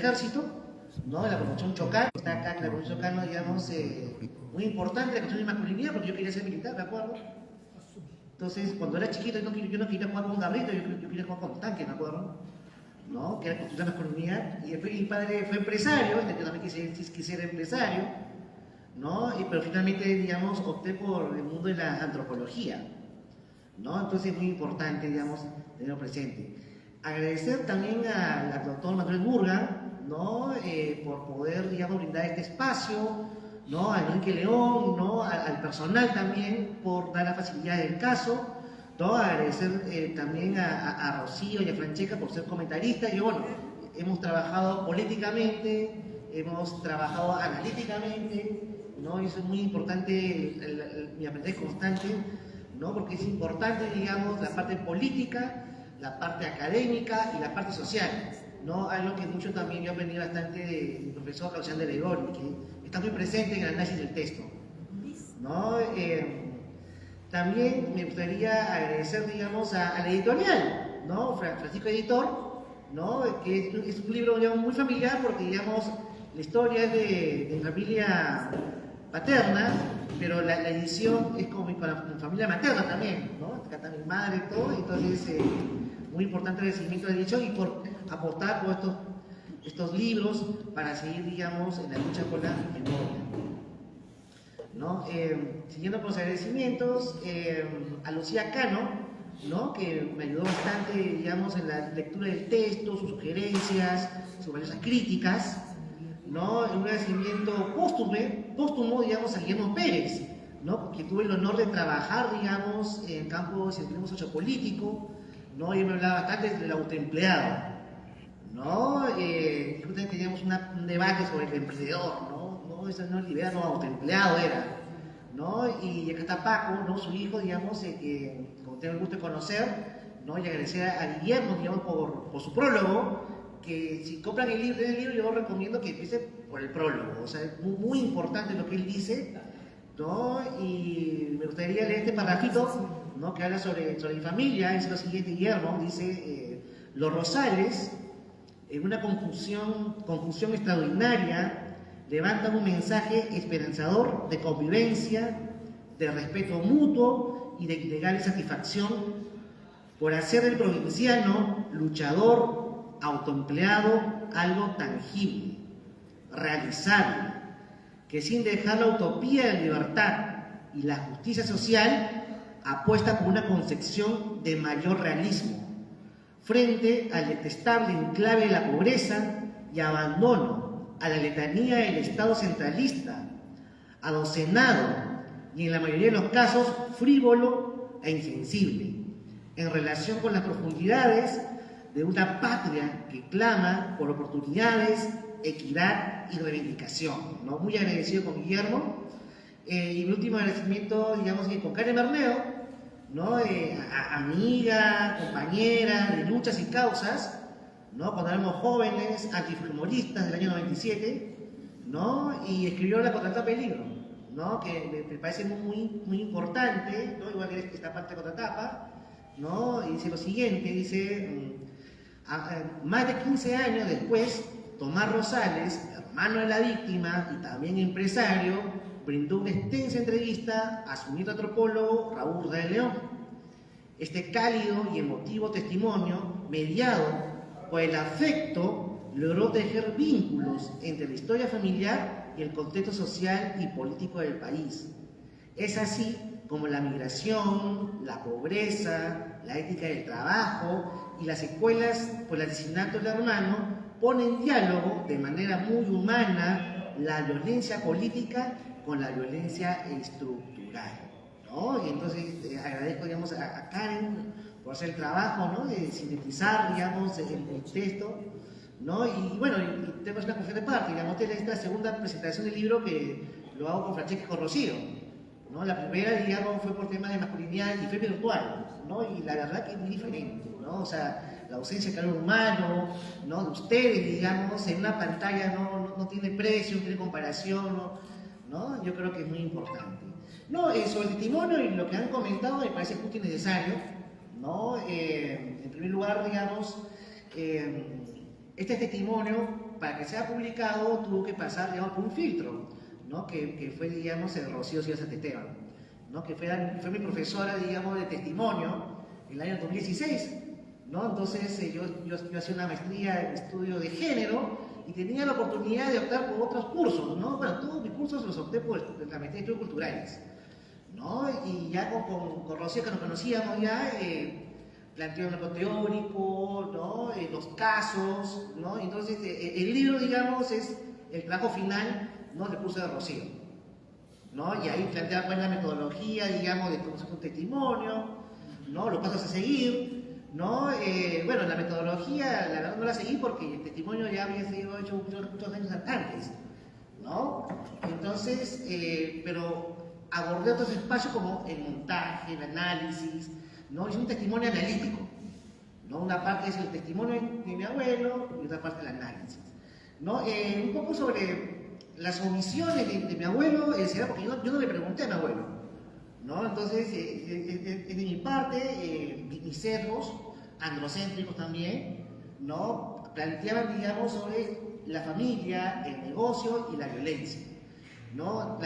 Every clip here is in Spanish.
ejército, ¿no? La promoción Chocano, está acá la promoción Chocano, digamos, muy importante, la cuestión de masculinidad, porque yo quería ser militar, ¿de acuerdo? Entonces, cuando era chiquito, yo no quería jugar con un garrito, yo quería jugar con un tanque, ¿me acuerdo? ¿No? Que era construir la masculinidad. Y después mi padre fue empresario, yo también quise ser empresario, ¿no? Pero finalmente, digamos, opté por el mundo de la antropología, ¿no? Entonces es muy importante, digamos, tenerlo presente. Agradecer también al doctor Manuel Burga, ¿no? Por poder, digamos, brindar este espacio, ¿no? A Enrique León, ¿no? Al personal también por dar la facilidad del caso, ¿no? Agradecer también a Rocío y a Francesca por ser comentaristas. Y bueno, hemos trabajado políticamente, hemos trabajado analíticamente, ¿no? Y eso es muy importante, mi aprendizaje constante, ¿no? Porque es importante, digamos, la parte política, la parte académica y la parte social, ¿no? Algo que mucho también yo aprendí bastante del profesor Lausanne de Legori, que está muy presente en el análisis del texto, ¿no? También me gustaría agradecer, digamos, a la editorial, ¿no? Francisco Editor, ¿no? Que es un libro, digamos, muy familiar porque, digamos, la historia es de familia paterna, pero la edición es como con la familia materna también, ¿no? Acá está mi madre y todo, entonces muy importante el recibimiento de la edición y por aportar por estos libros para seguir, digamos, en la lucha por la memoria, ¿no? Siguiendo con los agradecimientos, a Lucía Cano, ¿no? Que me ayudó bastante, digamos, en la lectura del texto, sus sugerencias, sus valiosas críticas, ¿no? Un agradecimiento póstumo, digamos, a Guillermo Pérez, ¿no? Que tuve el honor de trabajar, digamos, en campo de científico sociopolítico, ¿no? Y me hablaba bastante del autoempleado, ¿no? Justamente teníamos un debate sobre el emprendedor, ¿no? Eso no es liberal, no, autoempleado era, ¿no? Y acá está Paco, ¿no? Su hijo, digamos, que como tengo el gusto de conocer, ¿no? Y agradecer a Guillermo, digamos, por su prólogo, que si compran el libro yo recomiendo que empiece por el prólogo, o sea, es muy importante lo que él dice, ¿no? Y me gustaría leer este parrafito, ¿no? Que habla sobre mi familia. Es lo siguiente: Guillermo dice, los Rosales, en una confusión extraordinaria, levantan un mensaje esperanzador de convivencia, de respeto mutuo y de legal satisfacción por hacer del provinciano luchador, autoempleado, algo tangible, realizable, que sin dejar la utopía de libertad y la justicia social, apuesta por una concepción de mayor realismo frente al detestable enclave de la pobreza y abandono a la letanía del Estado centralista, adocenado y en la mayoría de los casos frívolo e insensible, en relación con las profundidades de una patria que clama por oportunidades, equidad y reivindicación, ¿no? Muy agradecido con Guillermo. Y mi último agradecimiento, digamos, con Karen Berneo, ¿no? Amiga, compañera de luchas y causas, ¿no? Cuando éramos jóvenes, antifujimoristas del año 97, ¿no? Y escribió la contratapa del libro, ¿no? Que me parece muy importante, ¿no? Igual que esta parte de contratapa, ¿no? Y dice lo siguiente, dice, más de 15 años después, Tomás Rosales, hermano de la víctima y también empresario, brindó una extensa entrevista a su nieto antropólogo Raúl de León. Este cálido y emotivo testimonio, mediado por el afecto, logró tejer vínculos entre la historia familiar y el contexto social y político del país. Es así como la migración, la pobreza, la ética del trabajo y las secuelas por el asesinato del hermano ponen en diálogo de manera muy humana la violencia política con la violencia estructural, ¿no? Y entonces agradezco, digamos, a Karen por hacer el trabajo, ¿no? De sintetizar, digamos, el texto, ¿no? Y bueno, y tenemos una cuestión de parte, digamos, esta segunda presentación del libro que lo hago con Francesca y con Rocío, ¿no? La primera, digamos, fue por temas de masculinidad y fue virtual, ¿no? Y la verdad que es muy diferente, ¿no? O sea, la ausencia de calor humano, ¿no? De ustedes, digamos, en una pantalla no tiene precio, no tiene comparación, ¿no? Yo creo que es muy importante. No, sobre el testimonio y lo que han comentado me parece justo y necesario, ¿no? En primer lugar, digamos, este testimonio para que sea publicado tuvo que pasar, digamos, por un filtro, ¿no? Que fue, digamos, el Rocío Silva Santisteban, ¿no? Que fue mi profesora, digamos, de testimonio en el año 2016, ¿no? Entonces yo hacía una maestría en estudio de género y tenía la oportunidad de optar por otros cursos, ¿no? Bueno, todos mis cursos los opté por la maestría de estudios culturales, ¿no? Y ya con Rocío, que nos conocíamos ya, planteó un marco teórico, ¿no? Los casos, ¿no? Entonces, el libro, digamos, es el trabajo final, ¿no? Del curso de Rocío, ¿no? Y ahí plantea pues, la metodología, digamos, de cómo se hace un testimonio, ¿no? Los pasos a seguir, ¿no? Bueno, la metodología, la verdad no la seguí porque el testimonio ya había sido hecho muchos años antes, ¿no? Entonces, pero abordé otros espacios como el montaje, el análisis, ¿no? Es un testimonio analítico, ¿no? Una parte es el testimonio de mi abuelo y otra parte el análisis, ¿no? Un poco sobre las omisiones de mi abuelo, será porque yo no le pregunté a mi abuelo, ¿no? Entonces, es de mi parte, mis sesgos androcéntricos también, ¿no? Planteaban, digamos, sobre la familia, el negocio y la violencia, ¿no?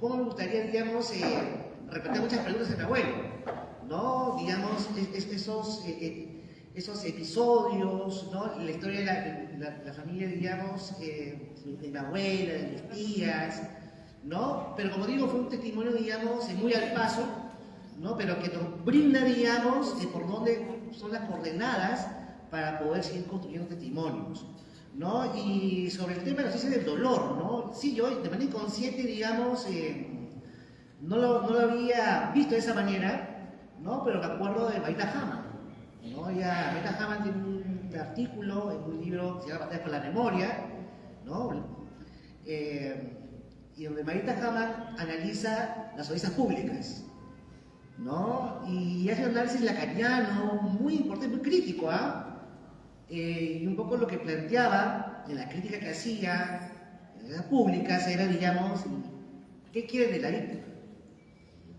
¿Cómo me gustaría, digamos, repetir muchas preguntas de mi abuelo? ¿No? Digamos, esos episodios, ¿no? La historia de la familia, digamos, de mi abuela, de mis tías, ¿no? Pero como digo, fue un testimonio, digamos, muy al paso, ¿no? Pero que nos brinda, digamos, por dónde son las coordenadas para poder seguir construyendo testimonios, ¿no? Y sobre el tema de la ciencia del dolor, ¿no? Sí, yo de manera inconsciente, digamos, no lo había visto de esa manera, ¿no? Pero me acuerdo de Marita Hamann, ¿no? Marita Hamann tiene un artículo en un libro que se llama Batallas por la Memoria, ¿no? Y donde Marita Hamann analiza las audiencias públicas, ¿no? Y hace un análisis lacaniano muy importante, muy crítico, ¿ah? Y un poco lo que planteaba en la crítica que hacía en las públicas era, digamos, ¿qué quiere de la víctima?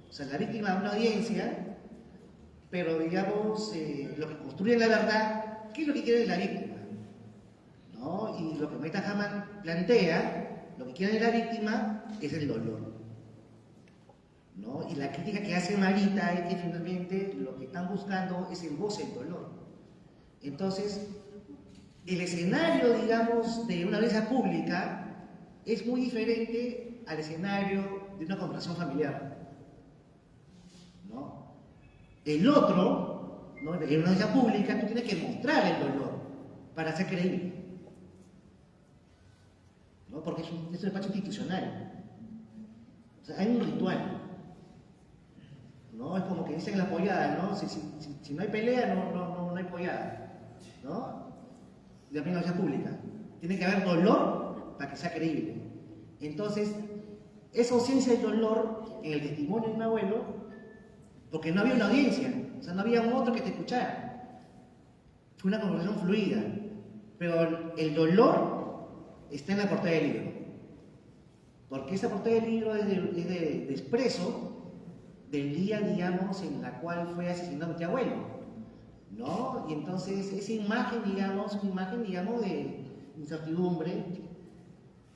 O sea, la víctima de una audiencia, pero digamos, lo que construye la verdad, ¿qué es lo que quiere de la víctima? ¿No? Y lo que Marita Hamann plantea, lo que quiere de la víctima es el dolor, ¿no? Y la crítica que hace Marita es que finalmente lo que están buscando es el goce del dolor. Entonces, el escenario, digamos, de una audiencia pública es muy diferente al escenario de una conversación familiar, ¿no? El otro, ¿no? En una audiencia pública tú tienes que mostrar el dolor para ser creíble, ¿no? Porque es un espacio institucional. O sea, hay un ritual, ¿no? Es como que dicen la pollada, ¿no? Si no hay pelea, no hay pollada, ¿no? De la audiencia pública. Tiene que haber dolor para que sea creíble. Entonces, esa ausencia de dolor en el testimonio de mi abuelo, porque no había una audiencia, o sea, no había un otro que te escuchara. Fue una conversación fluida, pero el dolor está en la portada del libro. Porque esa portada del libro es de expreso del día, digamos, en la cual fue asesinado mi abuelo, ¿no? Y entonces esa imagen, digamos, una imagen, digamos, de incertidumbre,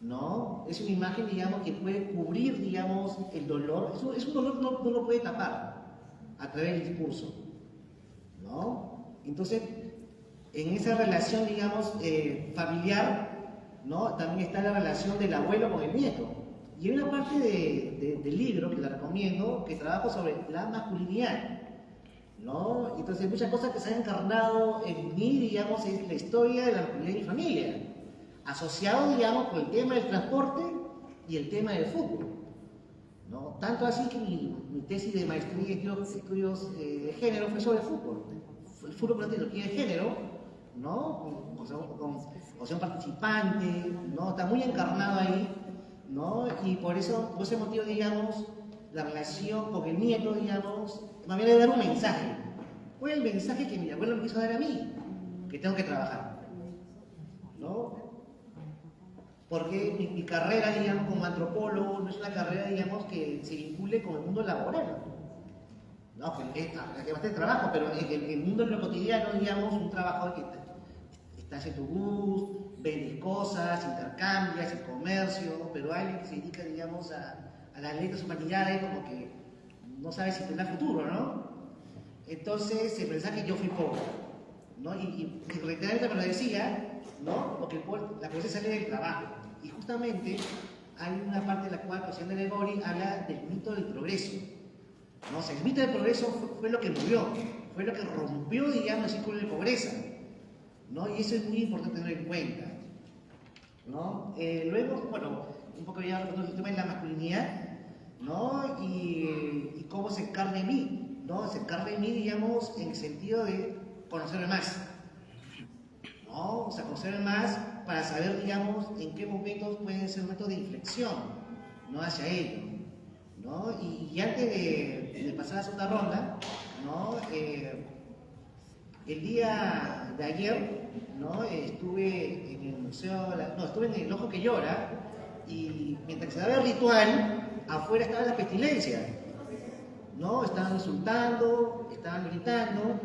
¿no? Es una imagen, digamos, que puede cubrir, digamos, el dolor. Es un dolor que no lo puede tapar a través del discurso, ¿no? Entonces, en esa relación, digamos, familiar, ¿no? También está la relación del abuelo con el nieto. Y hay una parte del libro, que la recomiendo, que trabajo sobre la masculinidad, ¿no? Entonces, muchas cosas que se han encarnado en mí, digamos, es la historia de la masculinidad de mi familia, asociado, digamos, con el tema del transporte y el tema del fútbol, ¿no? Tanto así que mi tesis de maestría en estudios de género fue sobre fútbol. El fútbol con tecnología de género, ¿no? Con un participante, ¿no? Está muy encarnado ahí, ¿no? Y por ese motivo, digamos, la relación con el nieto, digamos, me viene a dar un mensaje. ¿Cuál es el mensaje que mi abuelo me quiso dar a mí? Que tengo que trabajar, ¿no? Porque mi carrera, digamos, como antropólogo, no es una carrera, digamos, que se vincule con el mundo laboral. No, que es bastante trabajo, pero en el mundo de lo cotidiano, digamos, un trabajo que estás en tu bus, vendes cosas, intercambias, el comercio, pero alguien que se dedica, digamos, a las letras humanidades, como que no sabe si tendrá futuro, ¿no? Entonces se pensaba que yo fui pobre, ¿no? Y reiteradamente me lo decía, ¿no? Porque la pobreza sale del trabajo. Y justamente hay una parte en la cual José Andrés Gori habla del mito del progreso, ¿no? O sea, el mito del progreso fue lo que movió, fue lo que rompió, digamos, el círculo de pobreza, ¿no? Y eso es muy importante tener en cuenta, ¿no? Luego, bueno, un poco ya el tema de la masculinidad, ¿no? Y cómo se encarna en mí, ¿no? Se encarna en mí, digamos, en el sentido de conocerme más, ¿no? O sea, conocerme más para saber, digamos, en qué momentos pueden ser momentos de inflexión, ¿no? Hacia ello, ¿no? Y antes de pasar a la segunda ronda, ¿no? El día de ayer, ¿no? Estuve en el museo, estuve en el Ojo que Llora, y mientras se daba el ritual, afuera estaba la pestilencia, ¿no? Estaban insultando, estaban gritando,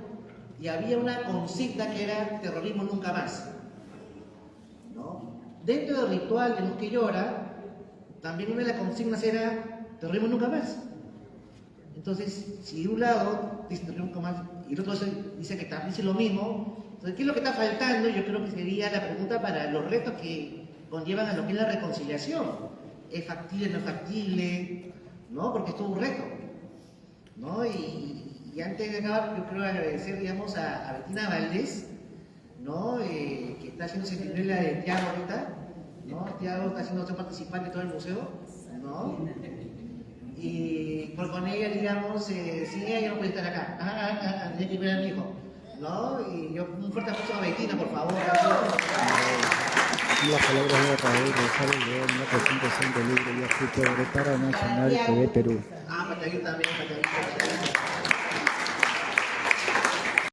y había una consigna que era terrorismo nunca más, ¿no? Dentro del ritual de Los que Llora, también una de las consignas era terrorismo nunca más. Entonces, si de un lado dice terrorismo nunca más y el otro dice que también dice lo mismo, entonces, ¿qué es lo que está faltando? Yo creo que sería la pregunta para los retos que conllevan a lo que es la reconciliación. ¿Es factible, no es factible? ¿No? Porque es todo un reto, ¿no? Y antes de acabar, yo quiero agradecer, digamos, a Bettina Valdés, ¿no? Que está haciendo sentinela de Tiago ahorita, ¿no? Tiago está haciendo participante de todo el museo, ¿no? Y con ella, digamos, sin ella yo no podía estar acá. Tenía que ver a mi hijo, ¿no? Y yo, un fuerte aplauso a Bettina, por favor. Las palabras de Raúl González León, una presentación del libro Ya fui pobre para Nacional TV Perú. Patallín también, Patallín.